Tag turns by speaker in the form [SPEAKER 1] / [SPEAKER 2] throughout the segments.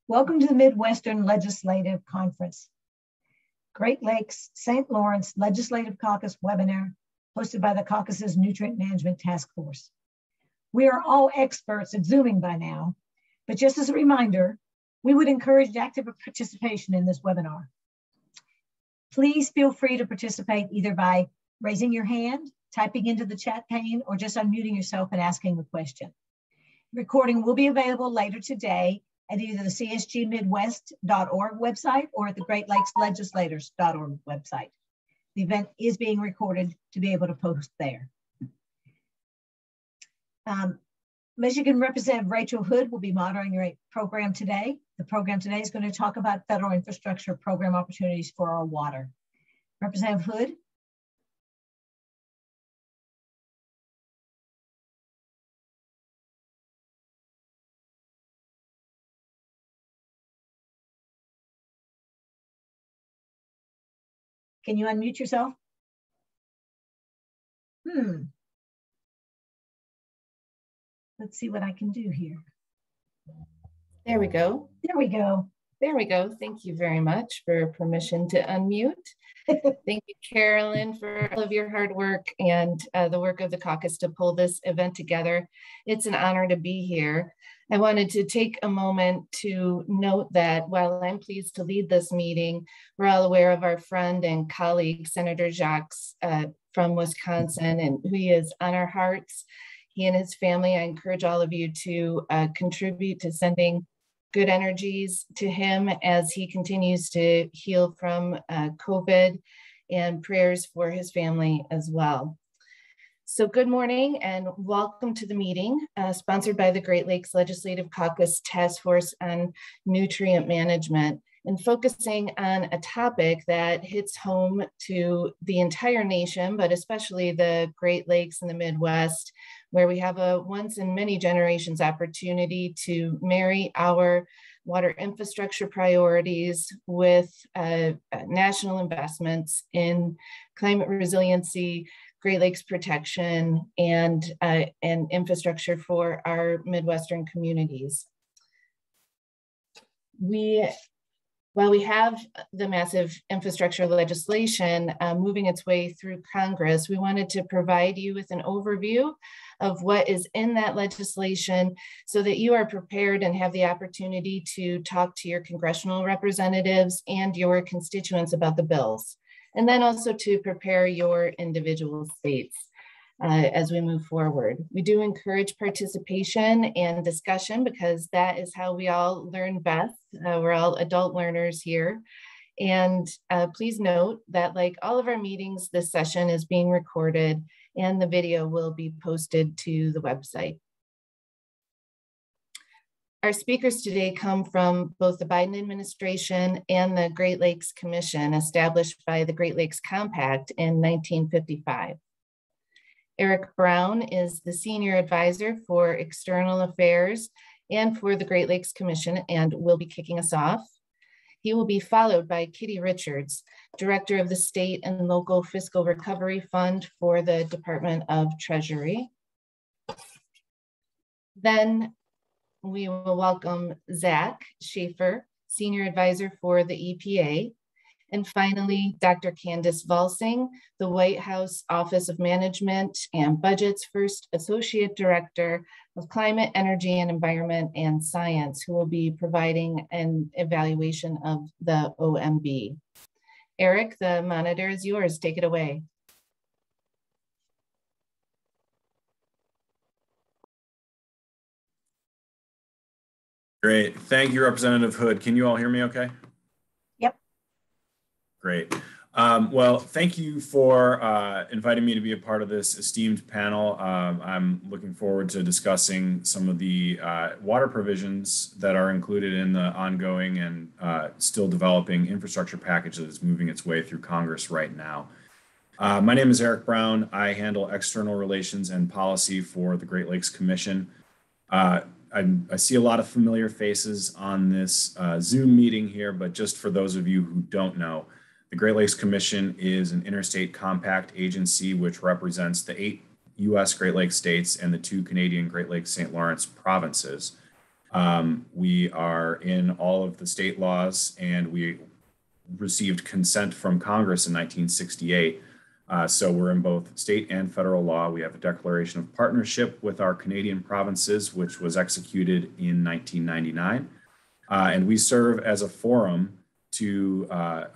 [SPEAKER 1] Welcome to the Midwestern Legislative Conference, Great Lakes St. Lawrence Legislative Caucus webinar hosted by the caucus's Nutrient Management Task Force. We are all experts at Zooming by now, but just as a reminder, we would encourage active participation in this webinar. Please feel free to participate either by raising your hand, typing into the chat pane, or just unmuting yourself and asking a question. The recording will be available later today at either the csgmidwest.org website or at the Great Lakes Legislators.org website. The event is being recorded to be able to post there. Michigan Representative Rachel Hood will be moderating your program today. The program today is going to talk about federal infrastructure program opportunities for our water. Representative Hood. Can you unmute yourself? Let's see what I can do here.
[SPEAKER 2] There we go.
[SPEAKER 1] There we go.
[SPEAKER 2] There we go. Thank you very much for permission to unmute. Thank you, Carolyn, for all of your hard work and the work of the caucus to pull this event together. It's an honor to be here. I wanted to take a moment to note that while I'm pleased to lead this meeting, we're all aware of our friend and colleague, Senator Jacques from Wisconsin, and who he is on our hearts. He and his family, I encourage all of you to contribute to sending good energies to him as he continues to heal from COVID, and prayers for his family as well. So good morning and welcome to the meeting sponsored by the Great Lakes Legislative Caucus Task Force on Nutrient Management, and focusing on a topic that hits home to the entire nation, but especially the Great Lakes and the Midwest, where we have a once in many generations opportunity to marry our water infrastructure priorities with national investments in climate resiliency, Great Lakes protection, and infrastructure for our Midwestern communities. While we have the massive infrastructure legislation moving its way through Congress, we wanted to provide you with an overview of what is in that legislation so that you are prepared and have the opportunity to talk to your congressional representatives and your constituents about the bills, and then also to prepare your individual states as we move forward. We do encourage participation and discussion because that is how we all learn best. We're all adult learners here. And please note that, like all of our meetings, this session is being recorded and the video will be posted to the website. Our speakers today come from both the Biden administration and the Great Lakes Commission, established by the Great Lakes Compact in 1955. Eric Brown is the Senior Advisor for External Affairs and for the Great Lakes Commission, and will be kicking us off. He will be followed by Kitty Richards, Director of the State and Local Fiscal Recovery Fund for the Department of Treasury. Then we will welcome Zach Schaefer, Senior Advisor for the EPA. And finally, Dr. Candace Valsing, the White House Office of Management and Budget's first Associate Director of Climate, Energy, and Environment and Science, who will be providing an evaluation of the OMB. Eric, the monitor is yours. Take it away.
[SPEAKER 3] Great. Thank you, Representative Hood. Can you all hear me okay?
[SPEAKER 1] Yep.
[SPEAKER 3] Great. Well, thank you for inviting me to be a part of this esteemed panel. I'm looking forward to discussing some of the water provisions that are included in the ongoing and still developing infrastructure package that is moving its way through Congress right now. My name is Eric Brown. I handle external relations and policy for the Great Lakes Commission. I see a lot of familiar faces on this Zoom meeting here, but just for those of you who don't know, the Great Lakes Commission is an interstate compact agency which represents the 8 U.S. Great Lakes states and the 2 Canadian Great Lakes St. Lawrence provinces. We are in all of the state laws, and we received consent from Congress in 1968. So we're in both state and federal law. We have a declaration of partnership with our Canadian provinces, which was executed in 1999. And we serve as a forum to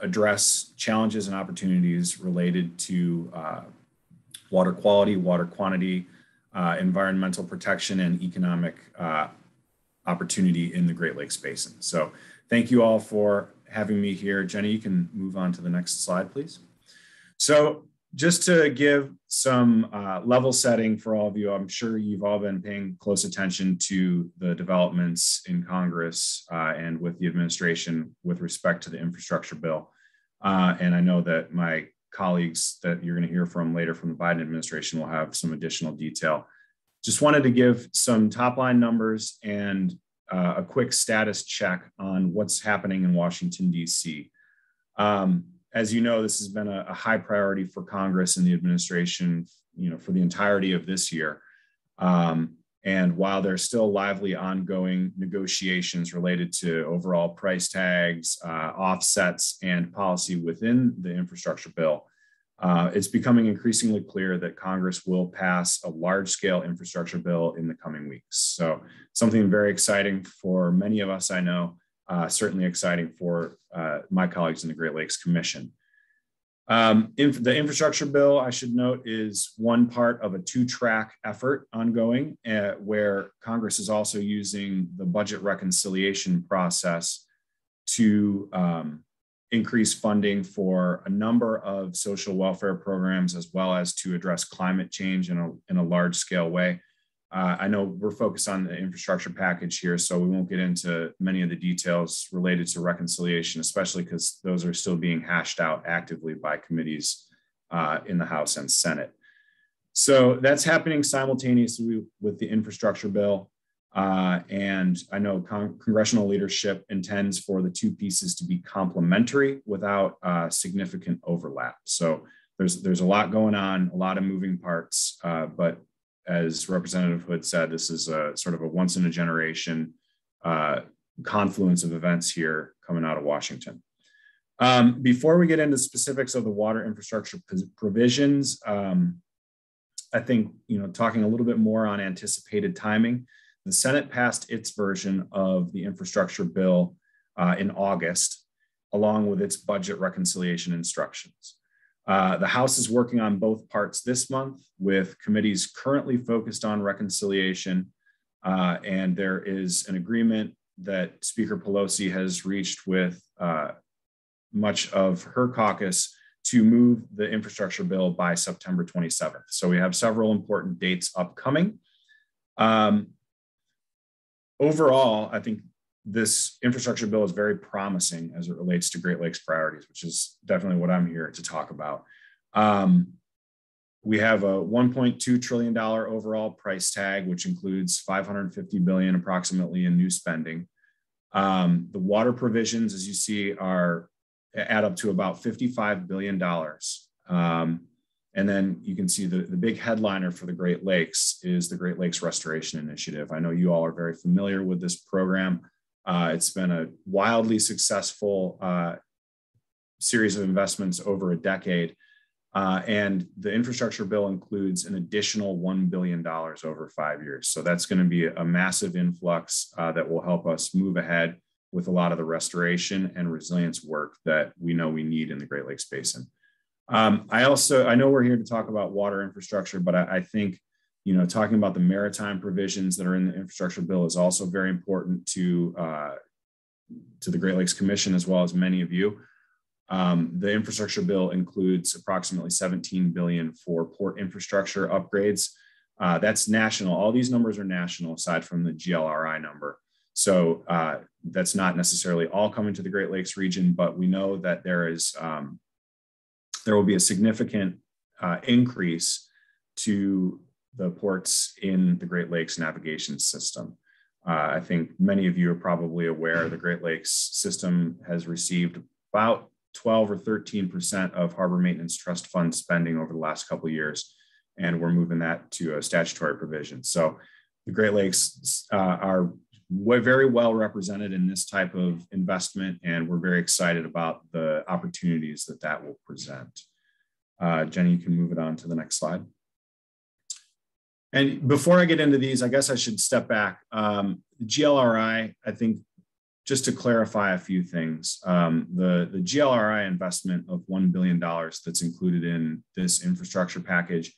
[SPEAKER 3] address challenges and opportunities related to water quality, water quantity, environmental protection, and economic opportunity in the Great Lakes Basin. So thank you all for having me here. Jenny, you can move on to the next slide, please. So just to give some level setting for all of you, I'm sure you've all been paying close attention to the developments in Congress and with the administration with respect to the infrastructure bill. And I know that my colleagues that you're going to hear from later from the Biden administration will have some additional detail. Just wanted to give some top line numbers and a quick status check on what's happening in Washington, D.C. As you know, this has been a high priority for Congress and the administration, for the entirety of this year. And while there's still lively ongoing negotiations related to overall price tags, offsets, and policy within the infrastructure bill, it's becoming increasingly clear that Congress will pass a large-scale infrastructure bill in the coming weeks. So something very exciting for many of us, I know, certainly exciting for my colleagues in the Great Lakes Commission. The infrastructure bill, I should note, is one part of a two-track effort ongoing where Congress is also using the budget reconciliation process to increase funding for a number of social welfare programs, as well as to address climate change in a large-scale way. I know we're focused on the infrastructure package here, so we won't get into many of the details related to reconciliation, especially because those are still being hashed out actively by committees in the House and Senate. So that's happening simultaneously with the infrastructure bill. And I know congressional leadership intends for the two pieces to be complementary without significant overlap. So there's a lot going on, a lot of moving parts, but as Representative Hood said, this is a sort of a once in a generation confluence of events here coming out of Washington. Before we get into specifics of the water infrastructure provisions, I think, talking a little bit more on anticipated timing, the Senate passed its version of the infrastructure bill in August, along with its budget reconciliation instructions. The House is working on both parts this month, with committees currently focused on reconciliation. And there is an agreement that Speaker Pelosi has reached with much of her caucus to move the infrastructure bill by September 27th. So we have several important dates upcoming. Overall, I think this infrastructure bill is very promising as it relates to Great Lakes priorities, which is definitely what I'm here to talk about. We have a $1.2 trillion overall price tag, which includes $550 billion approximately in new spending. The water provisions, as you see, add up to about $55 billion. And then you can see the big headliner for the Great Lakes is the Great Lakes Restoration Initiative. I know you all are very familiar with this program. It's been a wildly successful series of investments over a decade. And the infrastructure bill includes an additional $1 billion over 5 years. So that's going to be a massive influx that will help us move ahead with a lot of the restoration and resilience work that we know we need in the Great Lakes Basin. I know we're here to talk about water infrastructure, but I think, talking about the maritime provisions that are in the infrastructure bill is also very important to the Great Lakes Commission, as well as many of you. The infrastructure bill includes approximately $17 billion for port infrastructure upgrades. That's national. All these numbers are national, aside from the GLRI number. So that's not necessarily all coming to the Great Lakes region, but we know that there will be a significant increase to the ports in the Great Lakes navigation system. I think many of you are probably aware the Great Lakes system has received about 12 or 13% of Harbor Maintenance Trust Fund spending over the last couple of years, and we're moving that to a statutory provision. So the Great Lakes are very well represented in this type of investment, and we're very excited about the opportunities that that will present. Jenny, you can move it on to the next slide. And before I get into these, I guess I should step back. GLRI, I think, just to clarify a few things, the GLRI investment of $1 billion that's included in this infrastructure package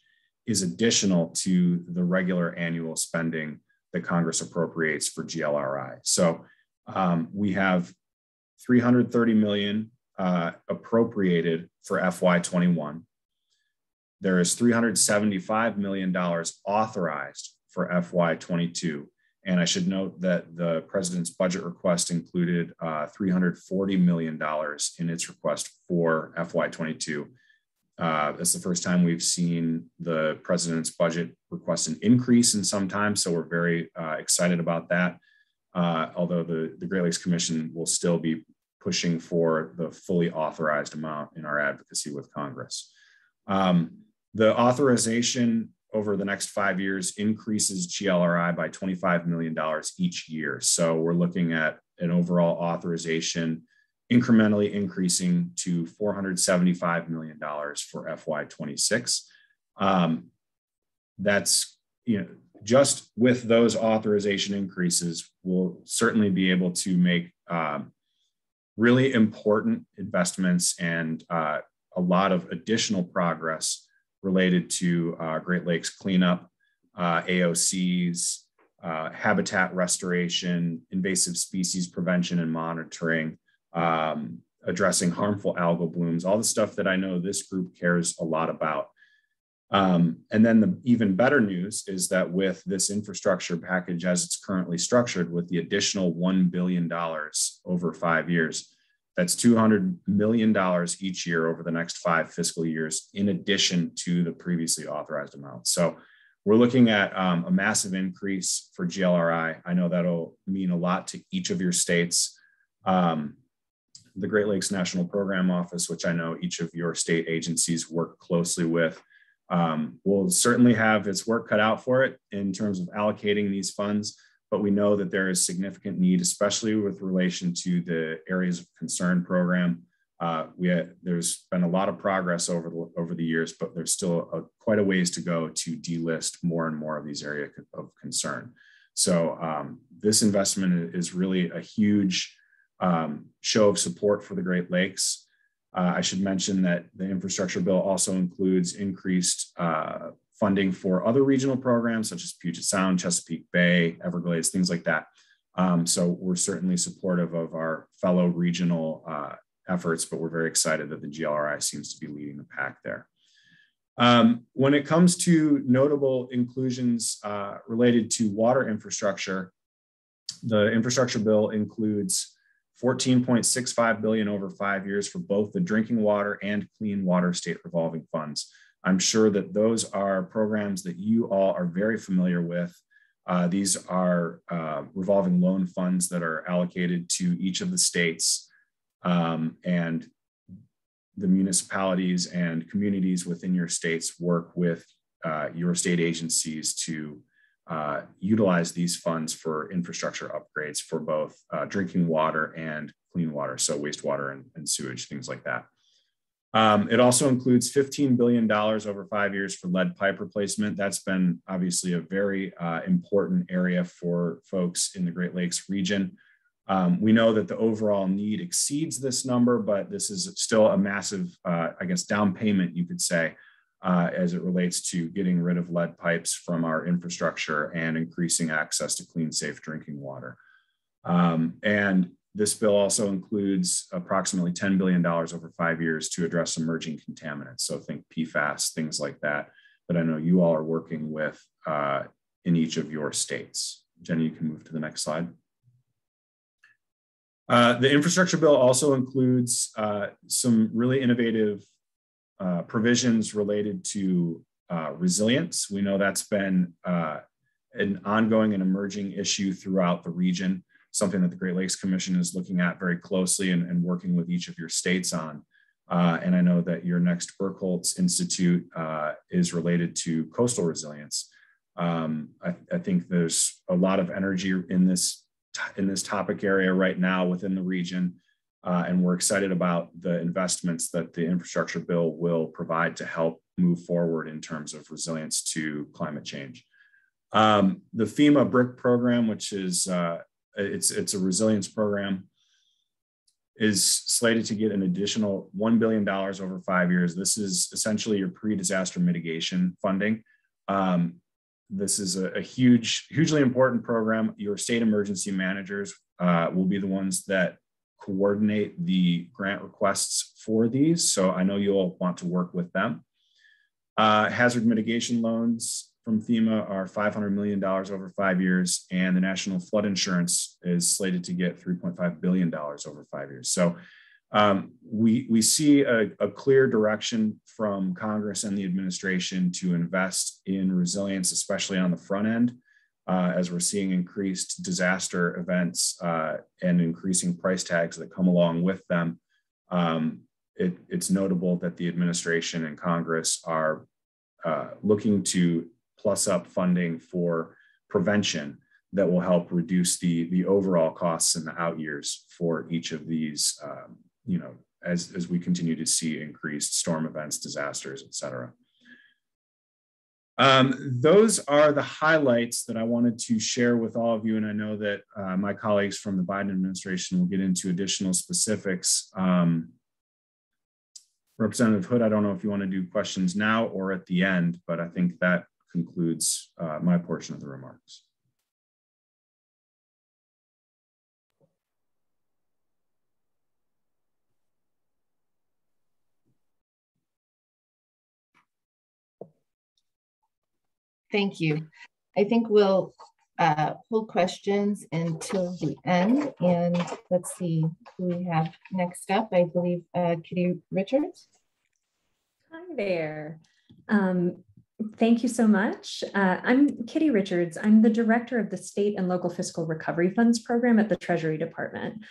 [SPEAKER 3] is additional to the regular annual spending that Congress appropriates for GLRI. So we have $330 million appropriated for FY21. There is $375 million authorized for FY22. And I should note that the president's budget request included $340 million in its request for FY22. It's the first time we've seen the president's budget request an increase in some time, so we're very excited about that. Although the Great Lakes Commission will still be pushing for the fully authorized amount in our advocacy with Congress. The authorization over the next 5 years increases GLRI by $25 million each year. So we're looking at an overall authorization incrementally increasing to $475 million for FY26. That's, just with those authorization increases, we'll certainly be able to make really important investments and a lot of additional progress related to Great Lakes cleanup, AOCs, habitat restoration, invasive species prevention and monitoring, addressing harmful algal blooms, all the stuff that I know this group cares a lot about. And then the even better news is that with this infrastructure package as it's currently structured, with the additional $1 billion over 5 years, that's $200 million each year over the next 5 fiscal years, in addition to the previously authorized amount. So we're looking at a massive increase for GLRI. I know that'll mean a lot to each of your states. The Great Lakes National Program Office, which I know each of your state agencies work closely with, will certainly have its work cut out for it in terms of allocating these funds. But we know that there is significant need, especially with relation to the areas of concern program. There's been a lot of progress over the years, but there's still quite a ways to go to delist more and more of these areas of concern. So this investment is really a huge show of support for the Great Lakes. I should mention that the infrastructure bill also includes increased funding for other regional programs such as Puget Sound, Chesapeake Bay, Everglades, things like that. So we're certainly supportive of our fellow regional efforts, but we're very excited that the GLRI seems to be leading the pack there. When it comes to notable inclusions related to water infrastructure, the infrastructure bill includes $14.65 billion over 5 years for both the drinking water and clean water state revolving funds. I'm sure that those are programs that you all are very familiar with. These are revolving loan funds that are allocated to each of the states, and the municipalities and communities within your states work with your state agencies to utilize these funds for infrastructure upgrades for both drinking water and clean water, so wastewater and sewage, things like that. It also includes $15 billion over 5 years for lead pipe replacement. That's been obviously a very important area for folks in the Great Lakes region. We know that the overall need exceeds this number, but this is still a massive, down payment, you could say, as it relates to getting rid of lead pipes from our infrastructure and increasing access to clean, safe drinking water. And this bill also includes approximately $10 billion over 5 years to address emerging contaminants. So think PFAS, things like that I know you all are working with in each of your states. Jenny, you can move to the next slide. The infrastructure bill also includes some really innovative provisions related to resilience. We know that's been an ongoing and emerging issue throughout the region, something that the Great Lakes Commission is looking at very closely and working with each of your states on. And I know that your next Burkholz Institute is related to coastal resilience. I think there's a lot of energy in this topic area right now within the region. And we're excited about the investments that the infrastructure bill will provide to help move forward in terms of resilience to climate change. The FEMA BRIC program, which is it's a resilience program, is slated to get an additional $1 billion over 5 years. This is essentially your pre-disaster mitigation funding. This is a hugely important program. Your state emergency managers will be the ones that coordinate the grant requests for these. So I know you'll want to work with them. Hazard mitigation loans from FEMA are $500 million over 5 years, and the National Flood Insurance is slated to get $3.5 billion over 5 years. So we see a clear direction from Congress and the administration to invest in resilience, especially on the front end, as we're seeing increased disaster events and increasing price tags that come along with them. It's notable that the administration and Congress are looking to plus up funding for prevention that will help reduce the overall costs in the out years for each of these, as we continue to see increased storm events, disasters, et cetera. Those are the highlights that I wanted to share with all of you. And I know that my colleagues from the Biden administration will get into additional specifics. Representative Hood, I don't know if you want to do questions now or at the end, but I think that concludes my portion of the remarks.
[SPEAKER 2] Thank you. I think we'll hold questions until the end. And let's see who we have next up. I believe Kitty Richards.
[SPEAKER 4] Hi there. Thank you so much. I'm Kitty Richards. I'm the director of the State and Local Fiscal Recovery Funds program at the Treasury Department.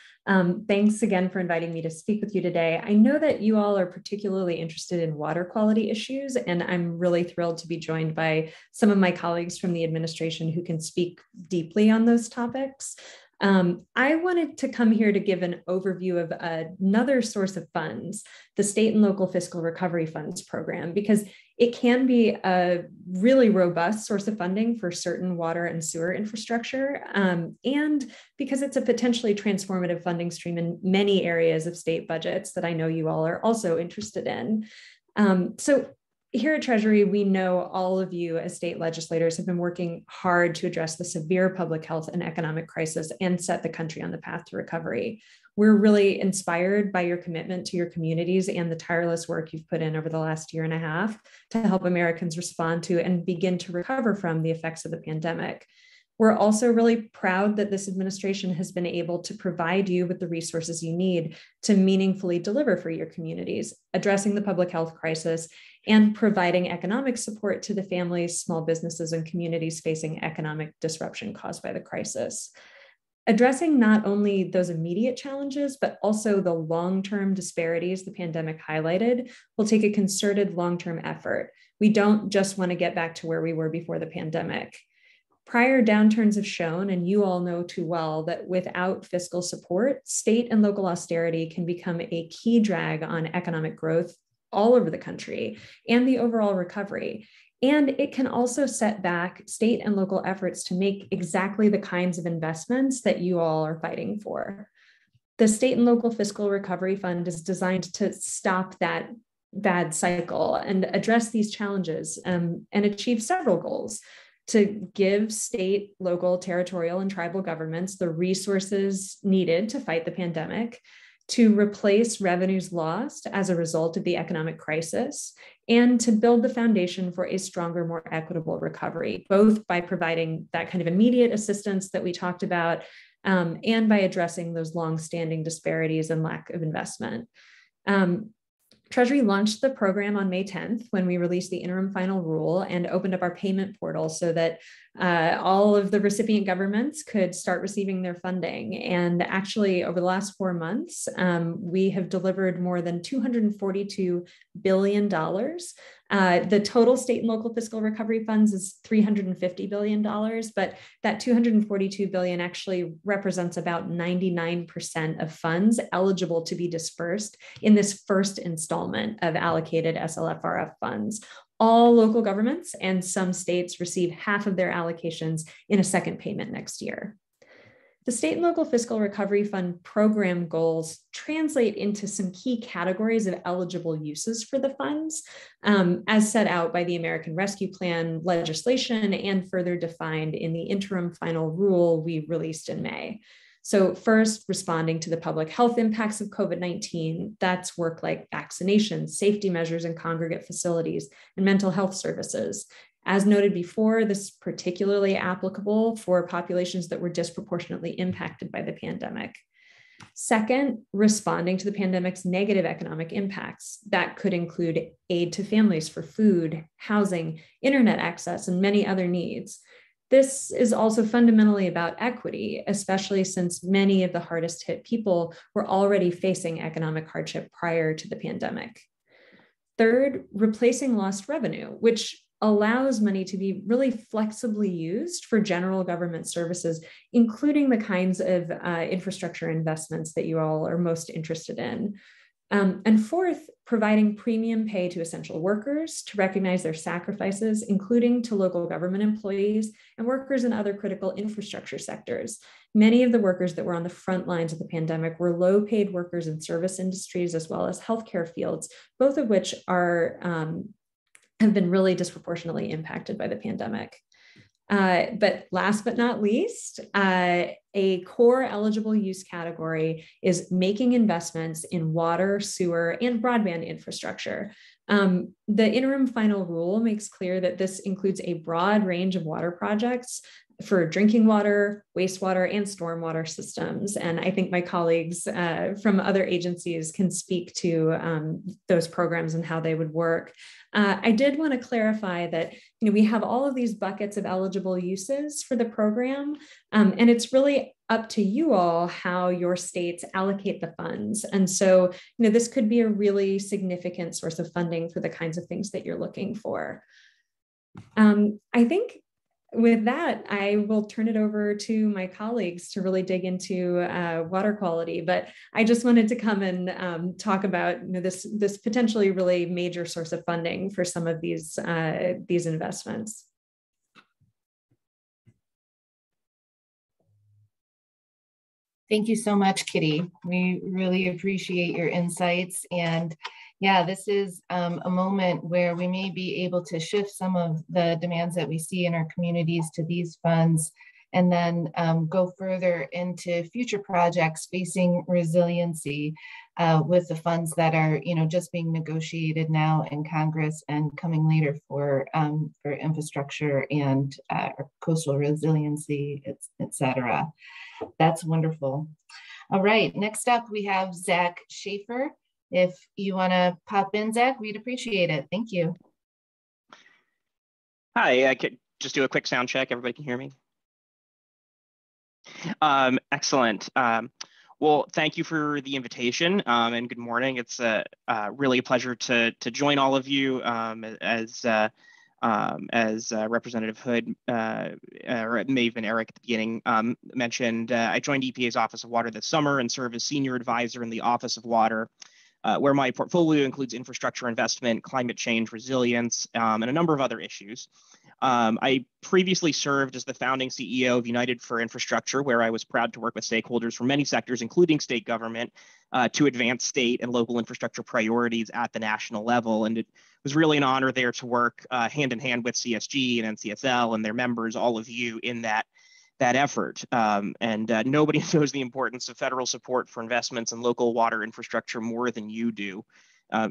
[SPEAKER 4] Thanks again for inviting me to speak with you today. I know that you all are particularly interested in water quality issues, and I'm really thrilled to be joined by some of my colleagues from the administration who can speak deeply on those topics. I wanted to come here to give an overview of another source of funds, the State and Local Fiscal Recovery Funds program, because it can be a really robust source of funding for certain water and sewer infrastructure, and because it's a potentially transformative funding stream in many areas of state budgets that I know you all are also interested in. So here at Treasury, we know all of you as state legislators have been working hard to address the severe public health and economic crisis and set the country on the path to recovery. We're really inspired by your commitment to your communities and the tireless work you've put in over the last year and a half to help Americans respond to and begin to recover from the effects of the pandemic. We're also really proud that this administration has been able to provide you with the resources you need to meaningfully deliver for your communities, addressing the public health crisis and providing economic support to the families, small businesses, and communities facing economic disruption caused by the crisis. Addressing not only those immediate challenges, but also the long-term disparities the pandemic highlighted will take a concerted long-term effort. We don't just want to get back to where we were before the pandemic. Prior downturns have shown, and you all know too well, that without fiscal support, state and local austerity can become a key drag on economic growth all over the country and the overall recovery. And it can also set back state and local efforts to make exactly the kinds of investments that you all are fighting for. The State and Local Fiscal Recovery Fund is designed to stop that bad cycle and address these challenges and achieve several goals: to give state, local, territorial, and tribal governments the resources needed to fight the pandemic, to replace revenues lost as a result of the economic crisis, and to build the foundation for a stronger, more equitable recovery, both by providing that kind of immediate assistance that we talked about, and by addressing those longstanding disparities and lack of investment. Treasury launched the program on May 10th when we released the interim final rule and opened up our payment portal so that all of the recipient governments could start receiving their funding. And actually, over the last 4 months, we have delivered more than $242 billion The total state and local fiscal recovery funds is $350 billion, but that $242 billion actually represents about 99% of funds eligible to be dispersed in this first installment of allocated SLFRF funds. All local governments and some states receive half of their allocations in a second payment next year. The State and Local Fiscal Recovery Fund program goals translate into some key categories of eligible uses for the funds, as set out by the American Rescue Plan legislation and further defined in the interim final rule we released in May. So first, responding to the public health impacts of COVID-19, that's work like vaccinations, safety measures in congregate facilities, and mental health services. As noted before, this is particularly applicable for populations that were disproportionately impacted by the pandemic. Second, responding to the pandemic's negative economic impacts. That could include aid to families for food, housing, internet access, and many other needs. This is also fundamentally about equity, especially since many of the hardest hit people were already facing economic hardship prior to the pandemic. Third, replacing lost revenue, which allows money to be really flexibly used for general government services, including the kinds of infrastructure investments that you all are most interested in. And fourth, providing premium pay to essential workers to recognize their sacrifices, including to local government employees and workers in other critical infrastructure sectors. Many of the workers that were on the front lines of the pandemic were low-paid workers in service industries as well as healthcare fields, both of which have been really disproportionately impacted by the pandemic. But last but not least, a core eligible use category is making investments in water, sewer, and broadband infrastructure. The interim final rule makes clear that this includes a broad range of water projects for drinking water, wastewater, and stormwater systems. And I think my colleagues from other agencies can speak to those programs and how they would work. I did want to clarify that we have all of these buckets of eligible uses for the program, and it's really up to you all how your states allocate the funds. And so this could be a really significant source of funding for the kinds of things that you're looking for. I think with that, I will turn it over to my colleagues to really dig into water quality. But I just wanted to come and talk about this potentially really major source of funding for some of these investments.
[SPEAKER 2] Thank you so much, Kitty. We really appreciate your insights. And yeah, this is a moment where we may be able to shift some of the demands that we see in our communities to these funds, and then go further into future projects facing resiliency with the funds that are just being negotiated now in Congress and coming later for infrastructure and coastal resiliency, et cetera. That's wonderful. All right, next up we have Zach Schaefer. If you want to pop in, Zach, we'd appreciate it. Thank you.
[SPEAKER 5] Hi, I could just do a quick sound check. Everybody can hear me? Excellent. Well, thank you for the invitation and good morning. It's really a pleasure to join all of you as Representative Hood or Maeve and Eric at the beginning mentioned. I joined EPA's Office of Water this summer and serve as Senior Advisor in the Office of Water, where my portfolio includes infrastructure investment, climate change, resilience, and a number of other issues. I previously served as the founding CEO of United for Infrastructure, where I was proud to work with stakeholders from many sectors, including state government, to advance state and local infrastructure priorities at the national level. And it was really an honor there to work hand in hand with CSG and NCSL and their members, all of you, in that effort. Nobody knows the importance of federal support for investments in local water infrastructure more than you do.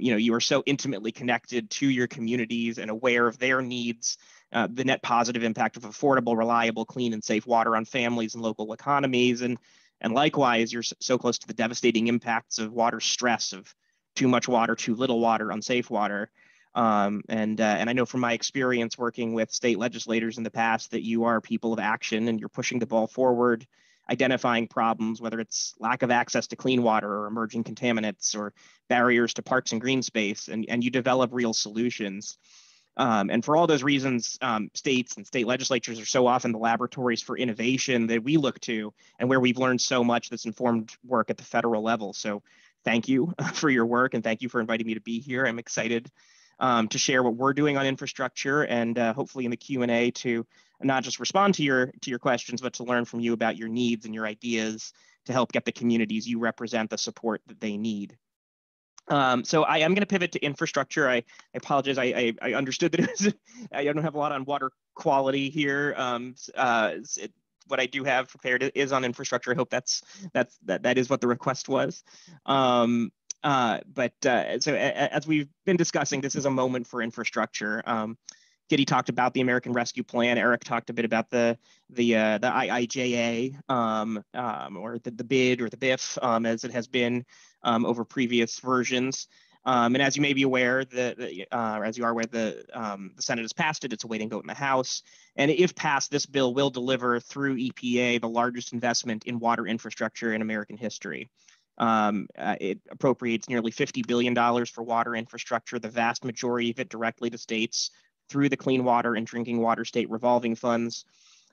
[SPEAKER 5] You are so intimately connected to your communities and aware of their needs, the net positive impact of affordable, reliable, clean, and safe water on families and local economies. And likewise, you're so close to the devastating impacts of water stress, of too much water, too little water, unsafe water. And I know from my experience working with state legislators in the past that you are people of action and you're pushing the ball forward identifying problems, whether it's lack of access to clean water or emerging contaminants or barriers to parks and green space, and you develop real solutions. And for all those reasons, states and state legislatures are so often the laboratories for innovation that we look to, and where we've learned so much that's informed work at the federal level. So thank you for your work, and thank you for inviting me to be here. I'm excited to share what we're doing on infrastructure, and hopefully in the Q&A to not just respond to your questions, but to learn from you about your needs and your ideas to help get the communities you represent the support that they need. So I am going to pivot to infrastructure. I apologize. I understood that it was, I don't have a lot on water quality here. What I do have prepared is on infrastructure. I hope that is what the request was. So as we've been discussing, this is a moment for infrastructure. Kitty talked about the American Rescue Plan. Eric talked a bit about the IIJA or the BID or the BIF as it has been over previous versions. And as you may be aware, or as you are aware, the Senate has passed it. It's awaiting vote in the House. And if passed, this bill will deliver through EPA the largest investment in water infrastructure in American history. It appropriates nearly $50 billion for water infrastructure, the vast majority of it directly to states through the Clean Water and Drinking Water State Revolving Funds.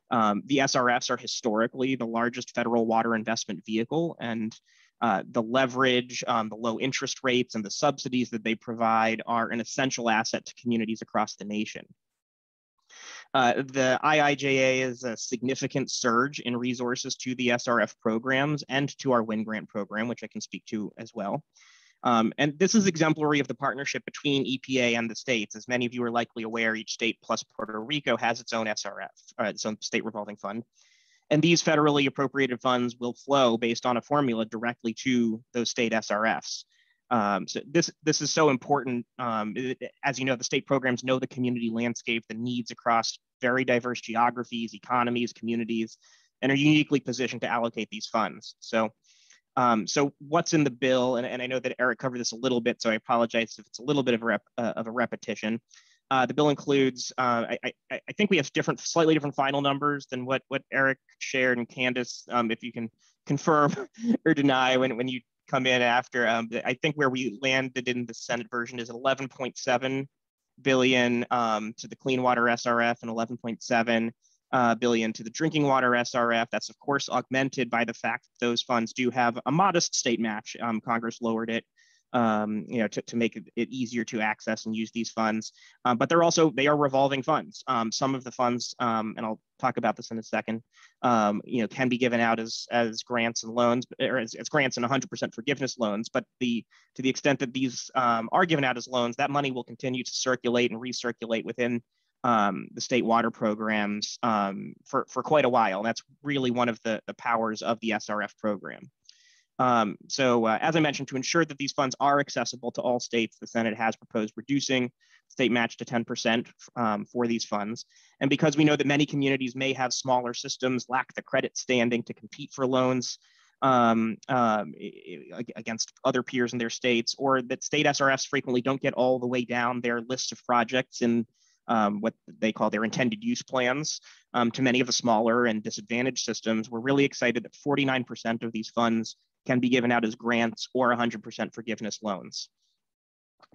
[SPEAKER 5] The SRFs are historically the largest federal water investment vehicle, and the leverage, the low interest rates, and the subsidies that they provide are an essential asset to communities across the nation. The IIJA is a significant surge in resources to the SRF programs and to our WIN grant program, which I can speak to as well. And this is exemplary of the partnership between EPA and the states. As many of you are likely aware, each state plus Puerto Rico has its own SRF, its own state revolving fund. And these federally appropriated funds will flow based on a formula directly to those state SRFs. So this is so important. As you know, the state programs know the community landscape, the needs across very diverse geographies, economies, communities, and are uniquely positioned to allocate these funds. So what's in the bill, and I know that Eric covered this a little bit, so I apologize if it's a little bit of a repetition. The bill includes, I think we have slightly different final numbers than what Eric shared, and Candace, if you can confirm or deny when you come in after. I think where we landed in the Senate version is 11.7 billion to the Clean Water SRF and 11.7 billion to the Drinking Water SRF. That's of course augmented by the fact that those funds do have a modest state match. Congress lowered it, to make it easier to access and use these funds. But they are revolving funds. Some of the funds, and I'll talk about this in a second, can be given out as grants and loans, or as grants and 100% forgiveness loans. But to the extent that these are given out as loans, that money will continue to circulate and recirculate within the state water programs for quite a while. And that's really one of the powers of the SRF program. As I mentioned, to ensure that these funds are accessible to all states, the Senate has proposed reducing state match to 10% for these funds. And because we know that many communities may have smaller systems, lack the credit standing to compete for loans against other peers in their states, or that state SRFs frequently don't get all the way down their list of projects in what they call their intended use plans to many of the smaller and disadvantaged systems, we're really excited that 49% of these funds can be given out as grants or 100% forgiveness loans.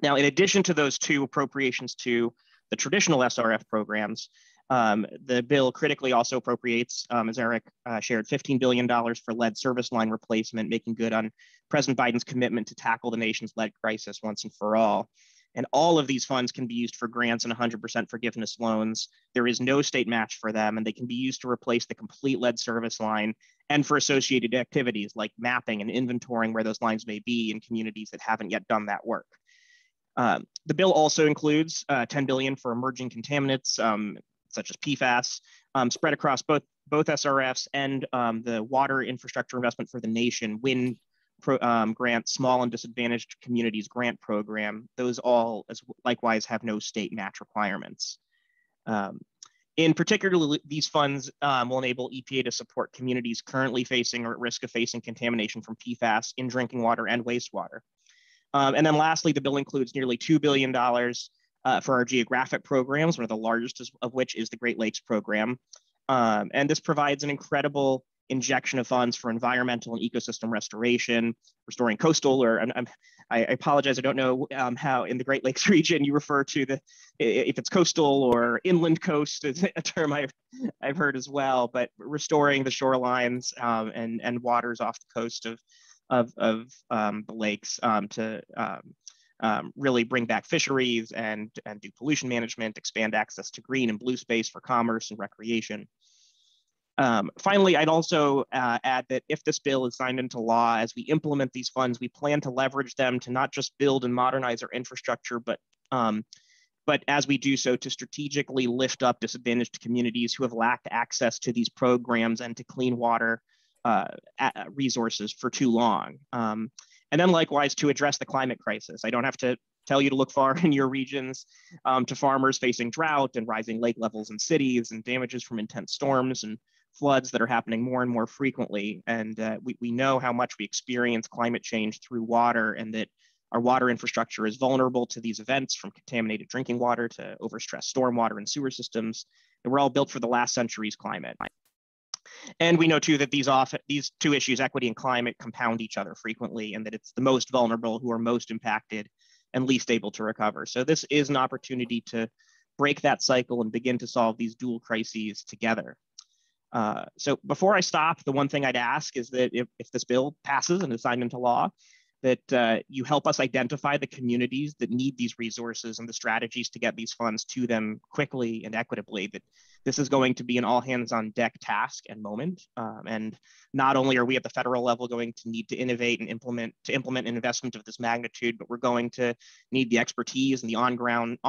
[SPEAKER 5] Now, in addition to those two appropriations to the traditional SRF programs, the bill critically also appropriates, as Eric shared, $15 billion for lead service line replacement, making good on President Biden's commitment to tackle the nation's lead crisis once and for all. And all of these funds can be used for grants and 100% forgiveness loans. There is no state match for them, and they can be used to replace the complete lead service line and for associated activities like mapping and inventorying where those lines may be in communities that haven't yet done that work. The bill also includes $10 billion for emerging contaminants, such as PFAS, spread across both SRFs and the Water Infrastructure Investment for the Nation, WIN grant, Small and Disadvantaged Communities Grant Program. Those all likewise have no state match requirements. In particular, these funds will enable EPA to support communities currently facing or at risk of facing contamination from PFAS in drinking water and wastewater. And then lastly, the bill includes nearly $2 billion for our geographic programs, one of the largest of which is the Great Lakes program. And this provides an incredible injection of funds for environmental and ecosystem restoration, restoring coastal, or I apologize, I don't know how in the Great Lakes region you refer to if it's coastal or inland coast is a term I've heard as well, but restoring the shorelines and waters off the coast of the lakes to really bring back fisheries and do pollution management, expand access to green and blue space for commerce and recreation. Finally, I'd also add that if this bill is signed into law, as we implement these funds, we plan to leverage them to not just build and modernize our infrastructure, but as we do so, to strategically lift up disadvantaged communities who have lacked access to these programs and to clean water resources for too long. And then likewise, to address the climate crisis. I don't have to tell you to look far in your regions to farmers facing drought and rising lake levels in cities and damages from intense storms and floods that are happening more and more frequently. And we know how much we experience climate change through water, and that our water infrastructure is vulnerable to these events, from contaminated drinking water to overstressed stormwater and sewer systems. And we're all built for the last century's climate. And we know too that these two issues, equity and climate, compound each other frequently, and that it's the most vulnerable who are most impacted and least able to recover. So this is an opportunity to break that cycle and begin to solve these dual crises together. So before I stop, the one thing I'd ask is that if this bill passes and is signed into law, that you help us identify the communities that need these resources and the strategies to get these funds to them quickly and equitably. That this is going to be an all hands on deck task and moment. And not only are we at the federal level going to need to innovate and implement an investment of this magnitude, but we're going to need the expertise and the on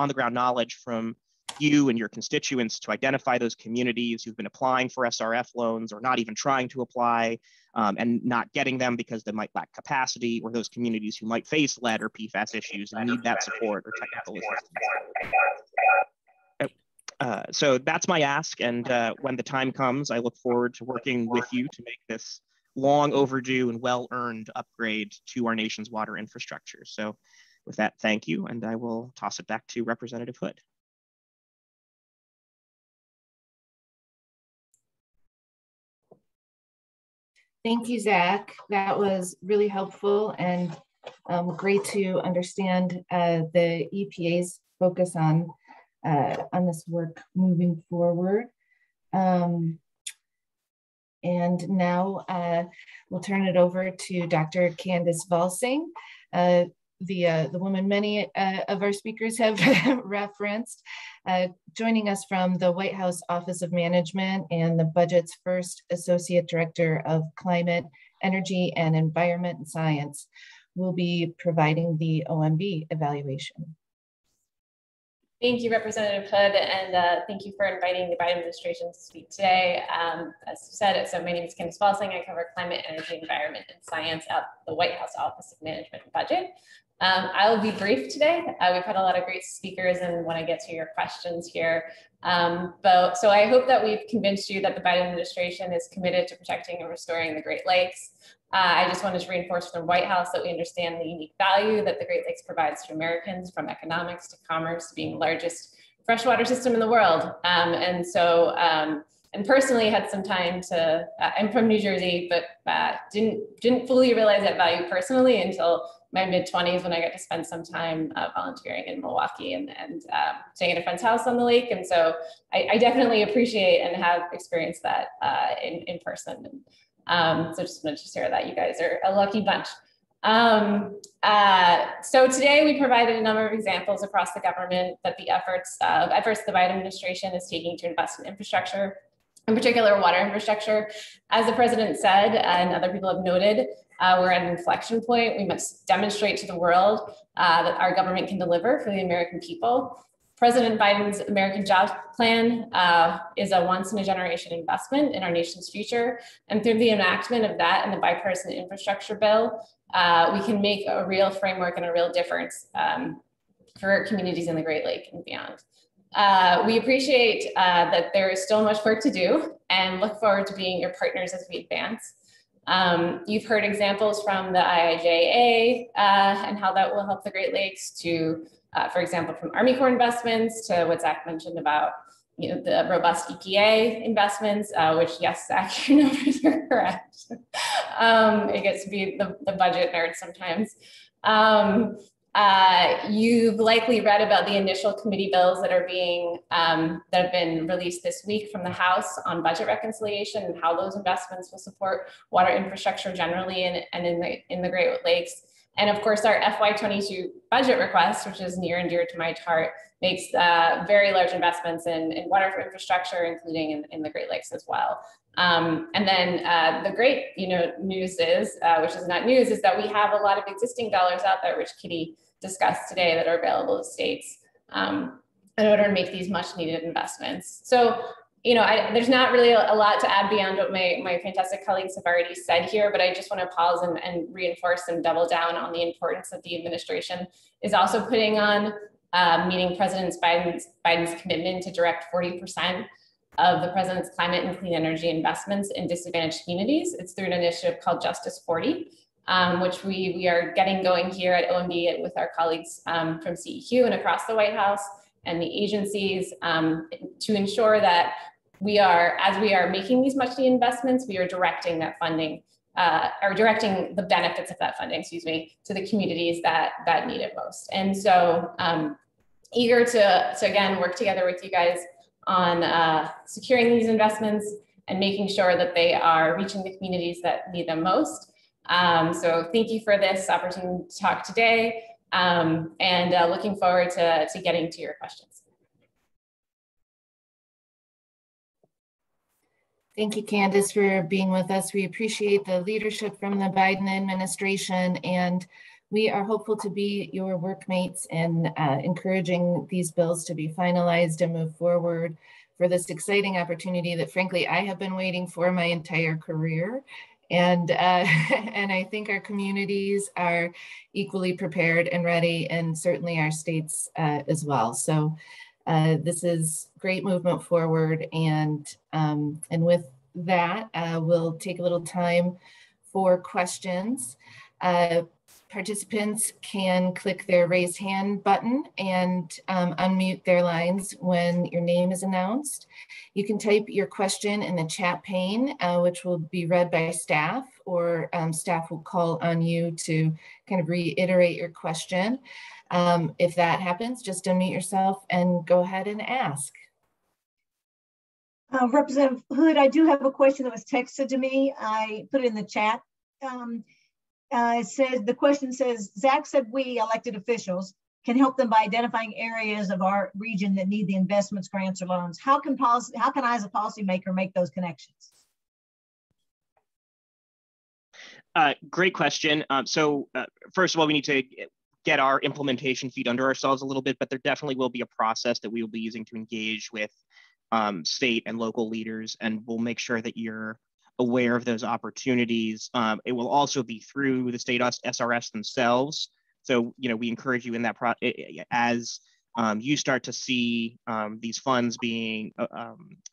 [SPEAKER 5] the ground knowledge from you and your constituents to identify those communities who've been applying for SRF loans or not even trying to apply and not getting them because they might lack capacity, or those communities who might face lead or PFAS issues and need that support or technical assistance. So that's my ask, and when the time comes, I look forward to working with you to make this long overdue and well-earned upgrade to our nation's water infrastructure. So with that, thank you, and I will toss it back to Representative Hood.
[SPEAKER 2] Thank you, Zach. That was really helpful and great to understand the EPA's focus on this work moving forward. And now we'll turn it over to Dr. Candace Valsing, the woman many of our speakers have referenced, joining us from the White House Office of Management and the budget's first Associate Director of Climate, Energy, and Environment Science, will be providing the OMB evaluation.
[SPEAKER 6] Thank you, Representative Hood, and thank you for inviting the Biden administration to speak today. As you said, so my name is Candace Valsing. I cover climate, energy, environment, and science at the White House Office of Management and Budget. I'll be brief today. We've had a lot of great speakers and want to get to your questions here. So I hope that we've convinced you that the Biden administration is committed to protecting and restoring the Great Lakes. I just wanted to reinforce from the White House that we understand the unique value that the Great Lakes provides to Americans, from economics to commerce, being the largest freshwater system in the world. And personally had some time to, I'm from New Jersey, but didn't fully realize that value personally until my mid-20s, when I got to spend some time volunteering in Milwaukee and staying at a friend's house on the lake. And so I definitely appreciate and have experienced that in person. And so just wanted to share that you guys are a lucky bunch. So today we provided a number of examples across the government that the efforts the Biden administration is taking to invest in infrastructure, in particular water infrastructure. As the president said, and other people have noted, we're at an inflection point. We must demonstrate to the world that our government can deliver for the American people. President Biden's American Jobs Plan is a once-in-a-generation investment in our nation's future. And through the enactment of that and the bipartisan infrastructure bill, we can make a real framework and a real difference for communities in the Great Lake and beyond. We appreciate that there is still much work to do and look forward to being your partners as we advance. You've heard examples from the IIJA and how that will help the Great Lakes to, for example, from Army Corps investments to what Zach mentioned about the robust EPA investments, which, yes, Zach, your numbers are correct. It gets to be the budget nerd sometimes. You've likely read about the initial committee bills that are that have been released this week from the House on budget reconciliation and how those investments will support water infrastructure generally and in the Great Lakes. And of course, our FY22 budget request, which is near and dear to my heart, makes very large investments in water infrastructure, including in the Great Lakes as well. And then the great news is, which is not news, is that we have a lot of existing dollars out there, which Kitty discussed today, that are available to states in order to make these much needed investments. So, there's not really a lot to add beyond what my fantastic colleagues have already said here, but I just want to pause and reinforce and double down on the importance that the administration is also putting on meeting President Biden's commitment to direct 40% of the president's climate and clean energy investments in disadvantaged communities. It's through an initiative called Justice 40, which we are getting going here at OMB with our colleagues from CEQ and across the White House and the agencies to ensure that as we are making these much needed investments, we are directing that funding or directing the benefits of that funding, to the communities that need it most. And so eager to again, work together with you guys on securing these investments and making sure that they are reaching the communities that need them most. So thank you for this opportunity to talk today, and looking forward to getting to your questions.
[SPEAKER 2] Thank you, Candace, for being with us. We appreciate the leadership from the Biden administration, and we are hopeful to be your workmates in encouraging these bills to be finalized and move forward for this exciting opportunity that, frankly, I have been waiting for my entire career. And I think our communities are equally prepared and ready, and certainly our states as well. So this is great movement forward, and with that, we'll take a little time for questions. Participants can click their raise hand button and unmute their lines when your name is announced. You can type your question in the chat pane, which will be read by staff, or staff will call on you to kind of reiterate your question. If that happens, just unmute yourself and go ahead and ask.
[SPEAKER 1] Representative Hood, I do have a question that was texted to me. I put it in the chat. It says, the question says, Zach said we elected officials can help them by identifying areas of our region that need the investments, grants, or loans. How can I as a policymaker make those connections?
[SPEAKER 5] Great question. So first of all, we need to get our implementation feet under ourselves a little bit, but there definitely will be a process that we will be using to engage with state and local leaders, and we'll make sure that you're aware of those opportunities. It will also be through the state SRS themselves. So, we encourage you in that as you start to see these funds being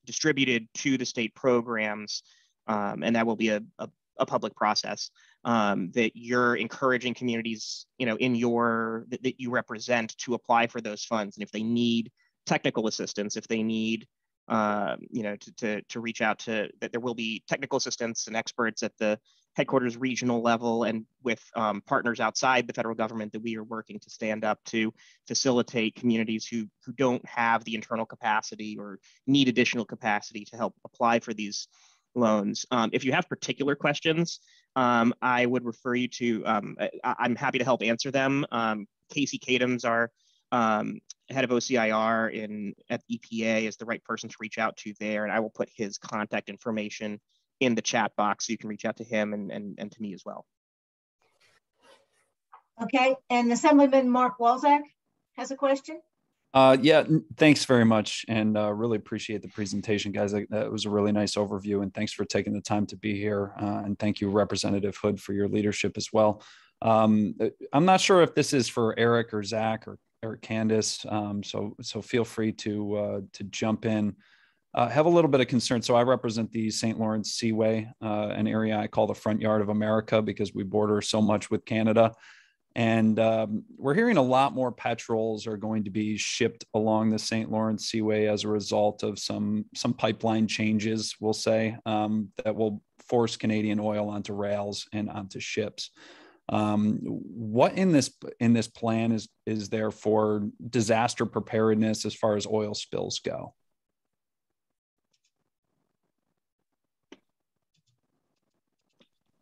[SPEAKER 5] distributed to the state programs, and that will be a public process, that you're encouraging communities, that you represent to apply for those funds. And if they need technical assistance, if they need to reach out to, that there will be technical assistance and experts at the headquarters regional level, and with partners outside the federal government that we are working to stand up to facilitate communities who don't have the internal capacity or need additional capacity to help apply for these loans. If you have particular questions, I would refer you to, I'm happy to help answer them. Casey Kadams, our head of OCIR at EPA, is the right person to reach out to there, and I will put his contact information in the chat box so you can reach out to him and to me as well.
[SPEAKER 1] Okay, and Assemblyman Mark Walczak has a question.
[SPEAKER 7] Yeah, thanks very much, and really appreciate the presentation, guys. That was a really nice overview, and thanks for taking the time to be here. And thank you, Representative Hood, for your leadership as well. I'm not sure if this is for Eric or Zach or Candace, so feel free to jump in. Have a little bit of concern. So I represent the St. Lawrence Seaway, an area I call the front yard of America because we border so much with Canada. And we're hearing a lot more petrols are going to be shipped along the St. Lawrence Seaway as a result of some pipeline changes, we'll say, that will force Canadian oil onto rails and onto ships. What in this plan is there for disaster preparedness as far as oil spills go?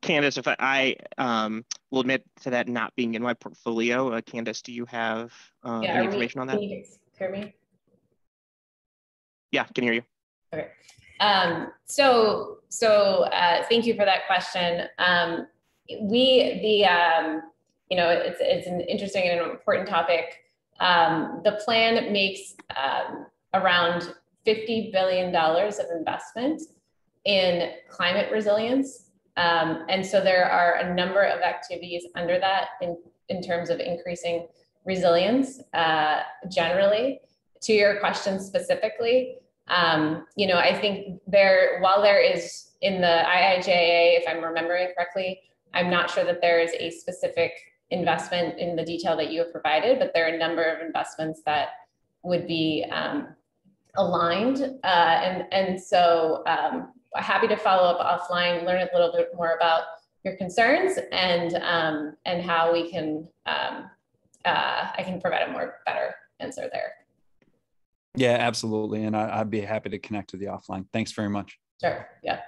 [SPEAKER 5] Candace, if I will admit to that not being in my portfolio. Candace, do you have any information on that?
[SPEAKER 6] Can you hear me?
[SPEAKER 5] Yeah, can hear you.
[SPEAKER 6] Okay. Thank you for that question. It's an interesting and an important topic. The plan makes around $50 billion of investment in climate resilience. And so there are a number of activities under that in terms of increasing resilience generally. To your question specifically, I think while there is in the IIJA, if I'm remembering correctly, I'm not sure that there is a specific investment in the detail that you have provided, but there are a number of investments that would be aligned. So happy to follow up offline, learn a little bit more about your concerns and how we can, I can provide a better answer there.
[SPEAKER 7] Yeah, absolutely. And I'd be happy to connect with you offline. Thanks very much.
[SPEAKER 6] Sure, yeah.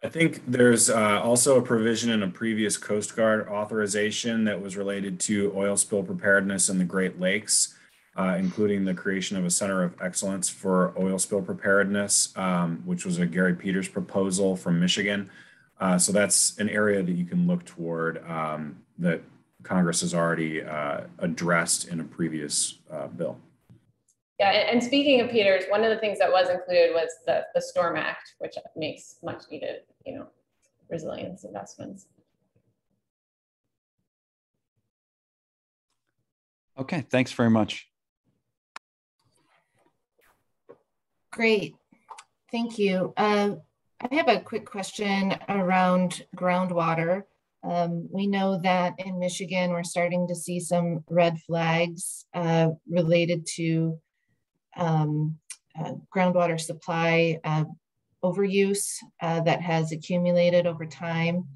[SPEAKER 3] I think there's also a provision in a previous Coast Guard authorization that was related to oil spill preparedness in the Great Lakes, including the creation of a Center of Excellence for Oil Spill Preparedness, which was a Gary Peters proposal from Michigan. So that's an area that you can look toward that Congress has already addressed in a previous bill.
[SPEAKER 6] Yeah, and speaking of Peters, one of the things that was included was the Storm Act, which makes much needed, resilience investments.
[SPEAKER 7] Okay, thanks very much.
[SPEAKER 2] Great, thank you. I have a quick question around groundwater. We know that in Michigan, we're starting to see some red flags related to groundwater supply overuse that has accumulated over time.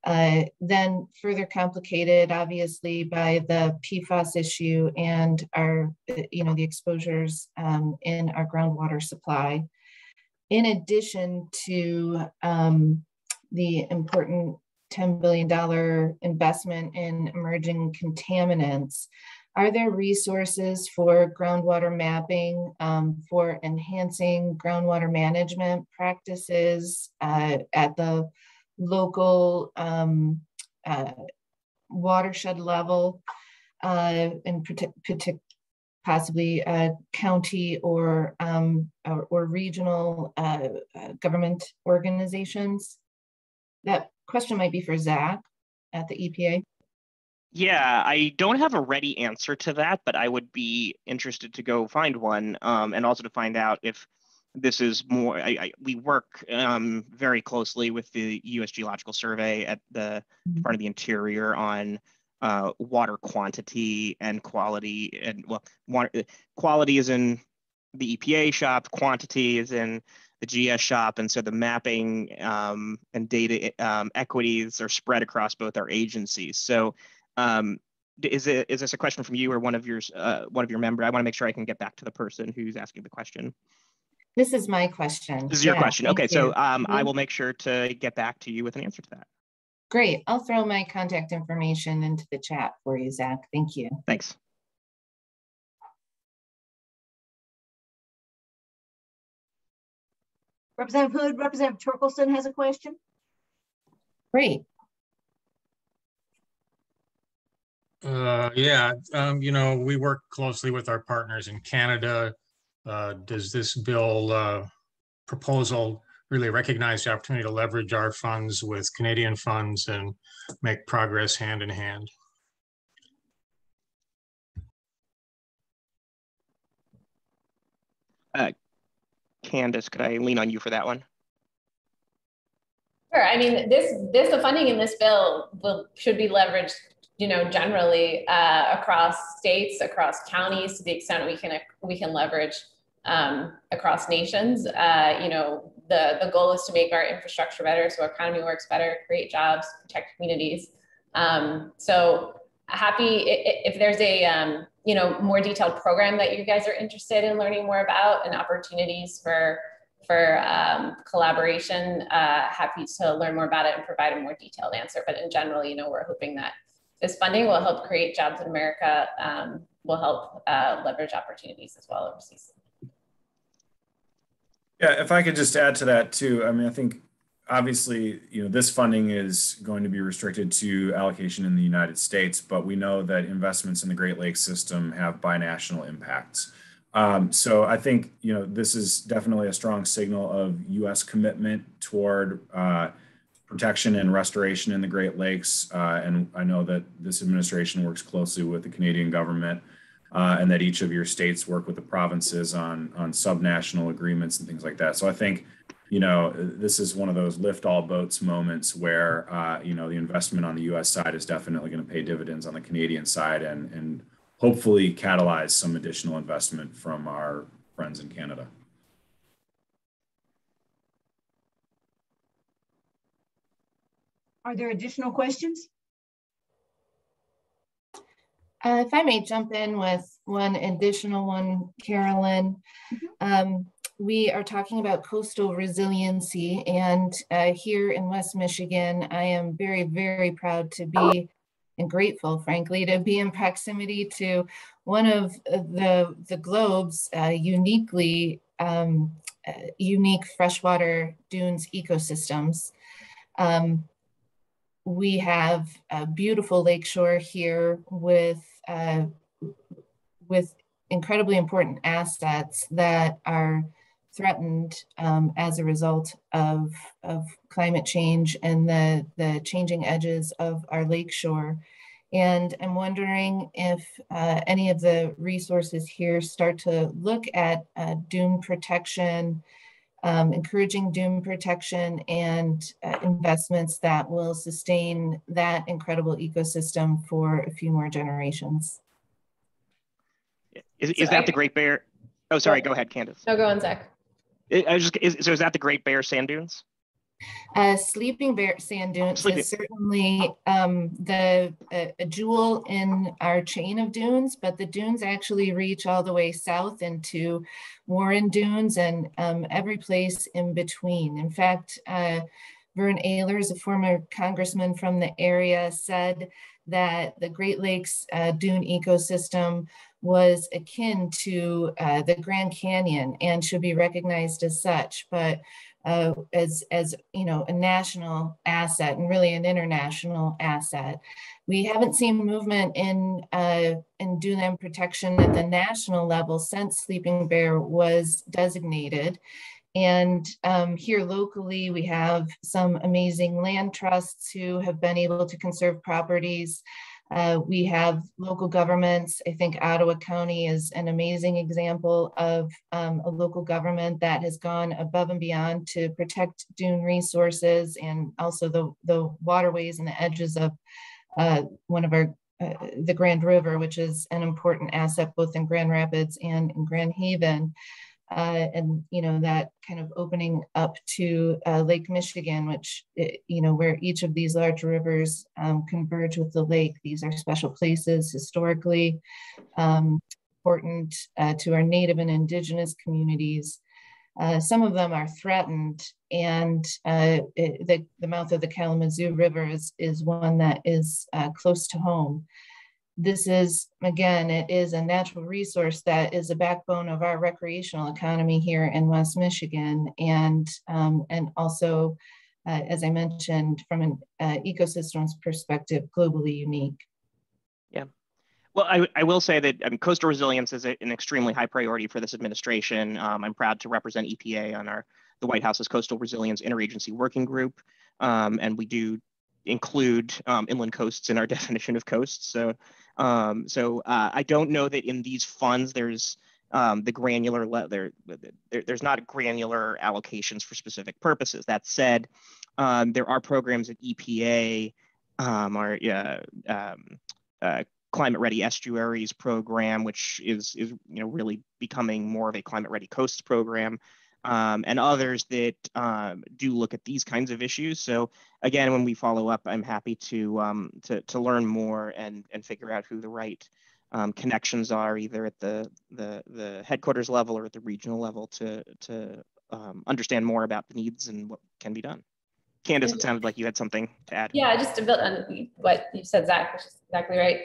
[SPEAKER 2] Then further complicated, obviously, by the PFAS issue and our, the exposures in our groundwater supply. In addition to the important $10 billion investment in emerging contaminants, are there resources for groundwater mapping, for enhancing groundwater management practices at the local watershed level, in possibly county or regional government organizations? That question might be for Zach at the EPA.
[SPEAKER 5] Yeah, I don't have a ready answer to that, but I would be interested to go find one, and also to find out if this is more. We work very closely with the U.S. Geological Survey at the Department of the Interior on water quantity and quality, and quality is in the EPA shop, quantity is in the GS shop, and so the mapping and data equities are spread across both our agencies. So. Is this a question from you or one of your members? I want to make sure I can get back to the person who's asking the question.
[SPEAKER 6] This is my question.
[SPEAKER 5] This is your question. Okay, so I will make sure to get back to you with an answer to that.
[SPEAKER 6] Great. I'll throw my contact information into the chat for you, Zach. Thank you.
[SPEAKER 5] Thanks.
[SPEAKER 1] Representative Hood, Representative Torkelson has a question.
[SPEAKER 6] Great.
[SPEAKER 8] We work closely with our partners in Canada. Does this bill proposal really recognize the opportunity to leverage our funds with Canadian funds and make progress hand in hand?
[SPEAKER 5] Candace, could I lean on you for that one?
[SPEAKER 6] Sure. I mean, the funding in this bill should be leveraged, generally across states, across counties, to the extent we can leverage across nations. The goal is to make our infrastructure better, so our economy works better, create jobs, protect communities. So happy if there's a more detailed program that you guys are interested in learning more about, and opportunities for collaboration. Happy to learn more about it and provide a more detailed answer. But in general, we're hoping that this funding will help create jobs in America, will help leverage opportunities as well overseas.
[SPEAKER 3] Yeah, if I could just add to that too. I mean, I think obviously, this funding is going to be restricted to allocation in the United States, but we know that investments in the Great Lakes system have binational impacts. So I think, this is definitely a strong signal of U.S. commitment toward protection and restoration in the Great Lakes. And I know that this administration works closely with the Canadian government, and that each of your states work with the provinces on subnational agreements and things like that. So I think, this is one of those lift all boats moments where, the investment on the U.S. side is definitely going to pay dividends on the Canadian side, and hopefully catalyze some additional investment from our friends in Canada.
[SPEAKER 1] Are there additional questions?
[SPEAKER 2] If I may jump in with one additional one, Carolyn. We are talking about coastal resiliency, and here in West Michigan, I am very, very proud to be, and grateful, frankly, to be in proximity to one of the globe's unique freshwater dunes ecosystems. We have a beautiful lakeshore here with incredibly important assets that are threatened as a result of climate change and the changing edges of our lakeshore. And I'm wondering if any of the resources here start to look at dune protection, encouraging dune protection and investments that will sustain that incredible ecosystem for a few more generations.
[SPEAKER 5] Is that the Great Bear? Oh, sorry, go ahead, Candace.
[SPEAKER 6] No, go on, Zach.
[SPEAKER 5] So is that the Great Bear sand dunes?
[SPEAKER 2] Sleeping Bear sand dunes is certainly a jewel in our chain of dunes, but the dunes actually reach all the way south into Warren Dunes and every place in between. In fact, Vern Ehlers, a former congressman from the area, said that the Great Lakes dune ecosystem was akin to the Grand Canyon and should be recognized as such, but as a national asset and really an international asset. We haven't seen movement in duneland protection at the national level since Sleeping Bear was designated. And here locally, we have some amazing land trusts who have been able to conserve properties. We have local governments. I think Ottawa County is an amazing example of a local government that has gone above and beyond to protect dune resources and also the waterways and the edges of one of our, the Grand River, which is an important asset both in Grand Rapids and in Grand Haven. And that kind of opening up to Lake Michigan, which where each of these large rivers converge with the lake. These are special places historically important to our Native and Indigenous communities. Some of them are threatened, and the mouth of the Kalamazoo River is one that is close to home. This is, again, it is a natural resource that is a backbone of our recreational economy here in West Michigan, and also, as I mentioned, from an ecosystems perspective, globally unique.
[SPEAKER 5] Yeah. Well, I will say that coastal resilience is an extremely high priority for this administration. I'm proud to represent EPA on the White House's Coastal Resilience Interagency Working Group, and we do include inland coasts in our definition of coasts. So I don't know that in these funds there's the granular, there's not granular allocations for specific purposes. That said, there are programs at EPA, Climate Ready Estuaries program, which is really becoming more of a Climate Ready Coasts program, and others that do look at these kinds of issues. So again, when we follow up, I'm happy to learn more and figure out who the right connections are, either at the headquarters level or at the regional level, to understand more about the needs and what can be done. Candace, it sounded like you had something to add.
[SPEAKER 6] Yeah, just to build on what you said, Zach, which is exactly right.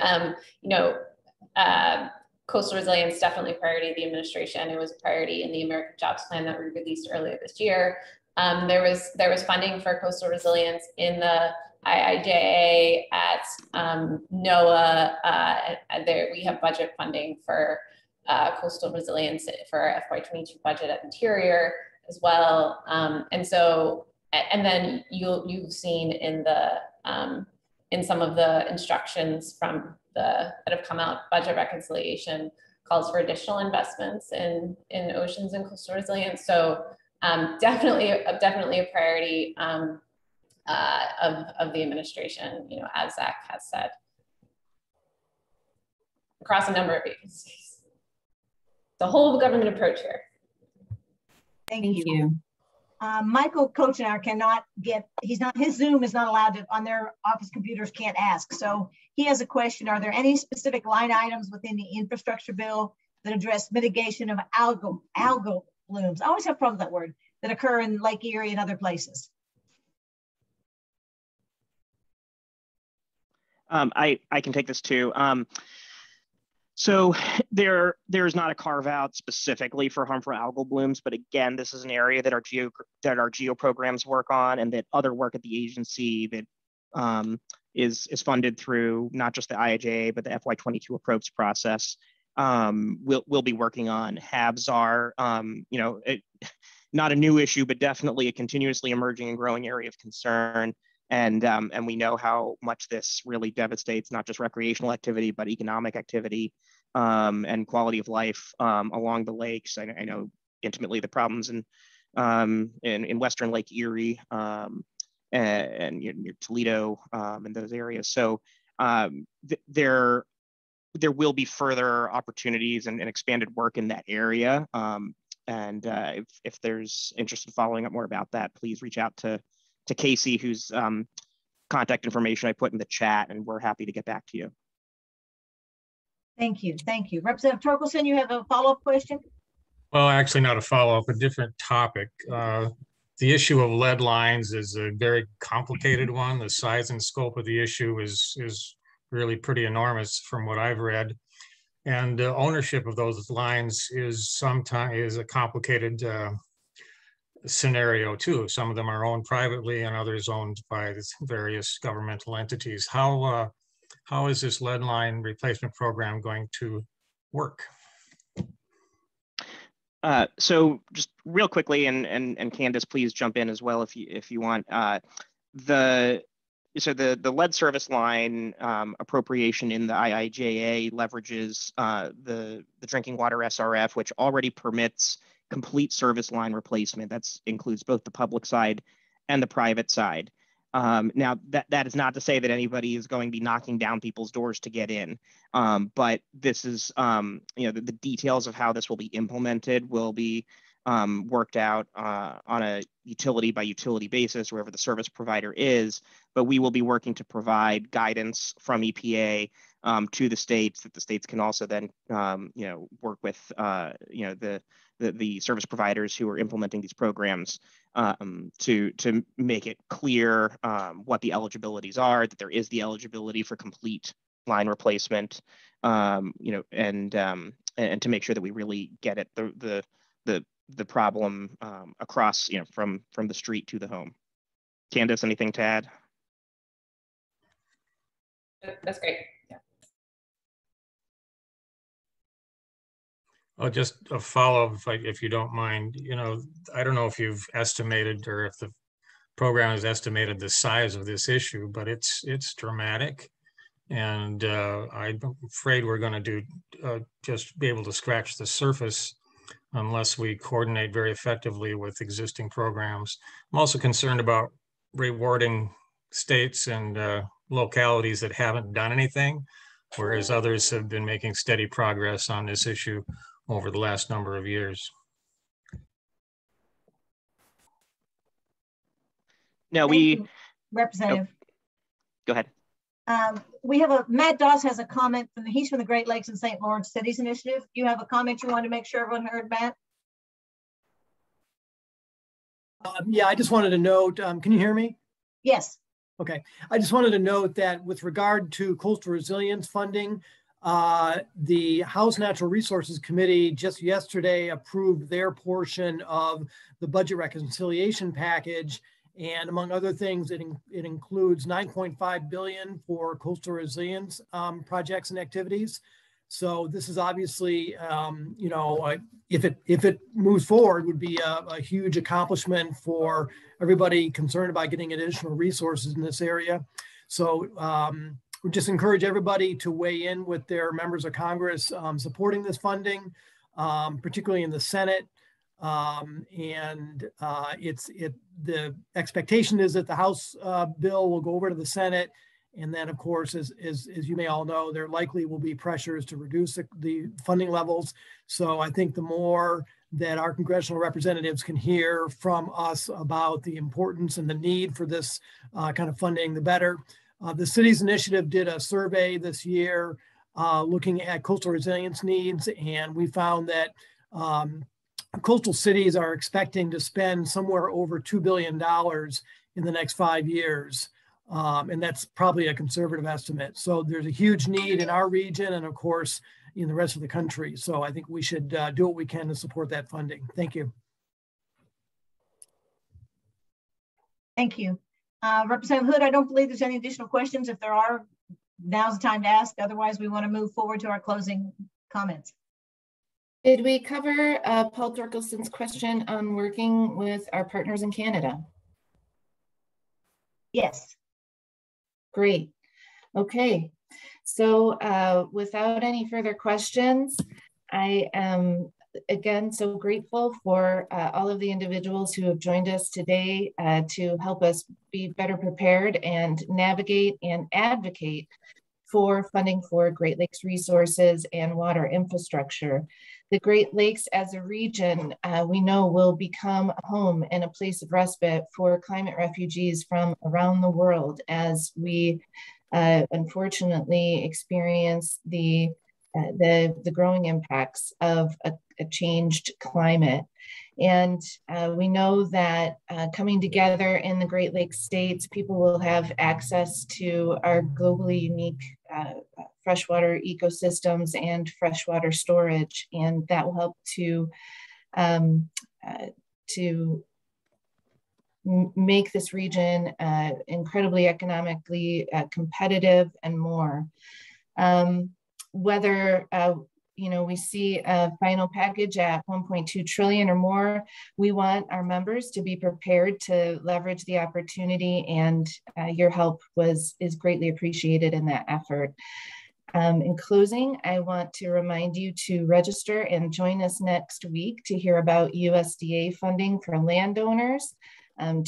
[SPEAKER 6] Coastal resilience, definitely a priority of the administration. It was a priority in the American Jobs Plan that we released earlier this year. There was funding for coastal resilience in the IIJA at NOAA. We have budget funding for coastal resilience for our FY22 budget at Interior as well. And then you've seen in some of the instructions that have come out, budget reconciliation calls for additional investments in oceans and coastal resilience. So definitely a priority of the administration, as Zach has said, across a number of agencies. The whole government approach here.
[SPEAKER 1] Thank you. Michael Kochenar his Zoom is not allowed to, on their office computers, can't ask. So he has a question. Are there any specific line items within the infrastructure bill that address mitigation of algal blooms? I always have problems with that word, that occur in Lake Erie and other places.
[SPEAKER 5] I can take this too. So there's not a carve out specifically for harmful algal blooms, but again, this is an area that our geo programs work on, and that other work at the agency that is funded through not just the IIJA, but the FY22 approach process. We'll be working on. HABs are, not a new issue, but definitely a continuously emerging and growing area of concern. And we know how much this really devastates not just recreational activity, but economic activity and quality of life along the lakes. I know intimately the problems in Western Lake Erie and near Toledo and those areas. So there will be further opportunities and expanded work in that area. If there's interest in following up more about that, please reach out to Casey, whose contact information I put in the chat, and we're happy to get back to you.
[SPEAKER 1] Thank you. Thank you. Representative Torkelson, you have a follow-up question? Well,
[SPEAKER 8] actually not a follow-up, a different topic. The issue of lead lines is a very complicated one. The size and scope of the issue is really pretty enormous from what I've read. And ownership of those lines is a complicated scenario too. Some of them are owned privately and others owned by various governmental entities. How is this lead line replacement program going to work?
[SPEAKER 5] So just real quickly, and Candace, please jump in as well if you want. The lead service line appropriation in the IIJA leverages the Drinking Water SRF, which already permits complete service line replacement. That includes both the public side and the private side. Now, that is not to say that anybody is going to be knocking down people's doors to get in, but this is, the details of how this will be implemented will be worked out on a utility by utility basis, wherever the service provider is. But we will be working to provide guidance from EPA to the states, that the states can also then, work with, the service providers who are implementing these programs to make it clear what the eligibilities are, that there is the eligibility for complete line replacement, and to make sure that we really get at the problem across, from the street to the home. Candace, anything to add?
[SPEAKER 6] That's great. Yeah.
[SPEAKER 8] Well, just a follow-up, if you don't mind. I don't know if you've estimated or if the program has estimated the size of this issue, but it's dramatic. And I'm afraid we're going to do just be able to scratch the surface unless we coordinate very effectively with existing programs. I'm also concerned about rewarding states and localities that haven't done anything, whereas others have been making steady progress on this issue over the last number of years.
[SPEAKER 5] No,
[SPEAKER 1] Representative.
[SPEAKER 5] Oh, go ahead.
[SPEAKER 1] We have Matt Dawes has a comment he's from the Great Lakes and St. Lawrence Cities Initiative. You have a comment you wanted to make sure everyone heard, Matt?
[SPEAKER 9] Yeah, I just wanted to note, can you hear me?
[SPEAKER 1] Yes.
[SPEAKER 9] Okay, I just wanted to note that with regard to coastal resilience funding, the House Natural Resources Committee just yesterday approved their portion of the budget reconciliation package. And among other things, it includes $9.5 billion for coastal resilience projects and activities. So this is obviously, you know, if it moves forward, would be a huge accomplishment for everybody concerned about getting additional resources in this area. So we just encourage everybody to weigh in with their members of Congress supporting this funding, particularly in the Senate. The expectation is that the House bill will go over to the Senate. And then, of course, as you may all know, there likely will be pressures to reduce the funding levels. So I think the more that our congressional representatives can hear from us about the importance and the need for this kind of funding, the better. The Cities Initiative did a survey this year looking at coastal resilience needs, and we found that coastal cities are expecting to spend somewhere over $2 billion in the next 5 years. And that's probably a conservative estimate. So there's a huge need in our region and, of course, in the rest of the country. So I think we should do what we can to support that funding. Thank you.
[SPEAKER 1] Thank you. Representative Hood, I don't believe there's any additional questions. If there are, now's the time to ask. Otherwise, we want to move forward to our closing comments.
[SPEAKER 2] Did we cover Paul Torkelson's question on working with our partners in Canada?
[SPEAKER 1] Yes.
[SPEAKER 2] Great. Okay. So without any further questions, I am again so grateful for all of the individuals who have joined us today to help us be better prepared and navigate and advocate for funding for Great Lakes resources and water infrastructure. The Great Lakes as a region, we know, will become a home and a place of respite for climate refugees from around the world as we unfortunately experience the growing impacts of a changed climate. And we know that coming together in the Great Lakes states, people will have access to our globally unique freshwater ecosystems and freshwater storage, and that will help to make this region incredibly economically competitive and more. Whether you know, we see a final package at 1.2 trillion or more, we want our members to be prepared to leverage the opportunity, and your help is greatly appreciated in that effort. In closing, I want to remind you to register and join us next week to hear about USDA funding for landowners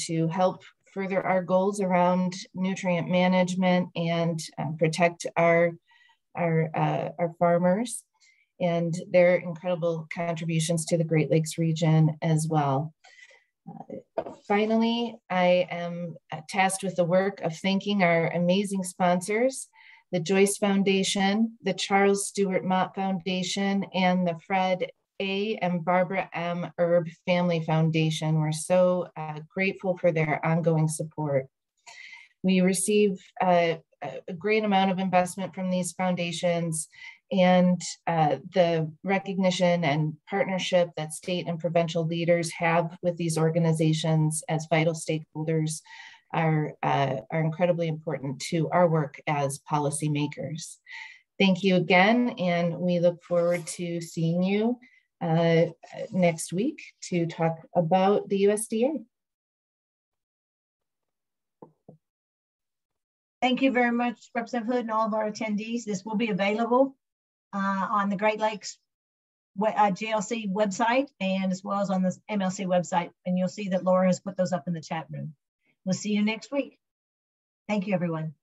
[SPEAKER 2] to help further our goals around nutrient management and protect our farmers and their incredible contributions to the Great Lakes region as well. Finally, I am tasked with the work of thanking our amazing sponsors, the Joyce Foundation, the Charles Stewart Mott Foundation, and the Fred A. and Barbara M. Erb Family Foundation. We're so grateful for their ongoing support. We receive a great amount of investment from these foundations, and the recognition and partnership that state and provincial leaders have with these organizations as vital stakeholders are incredibly important to our work as policymakers. Thank you again, and we look forward to seeing you next week to talk about the USDA.
[SPEAKER 1] Thank you very much, Representative Hood and all of our attendees. This will be available on the Great Lakes GLC website and as well as on the MLC website. And you'll see that Laura has put those up in the chat room. We'll see you next week. Thank you, everyone.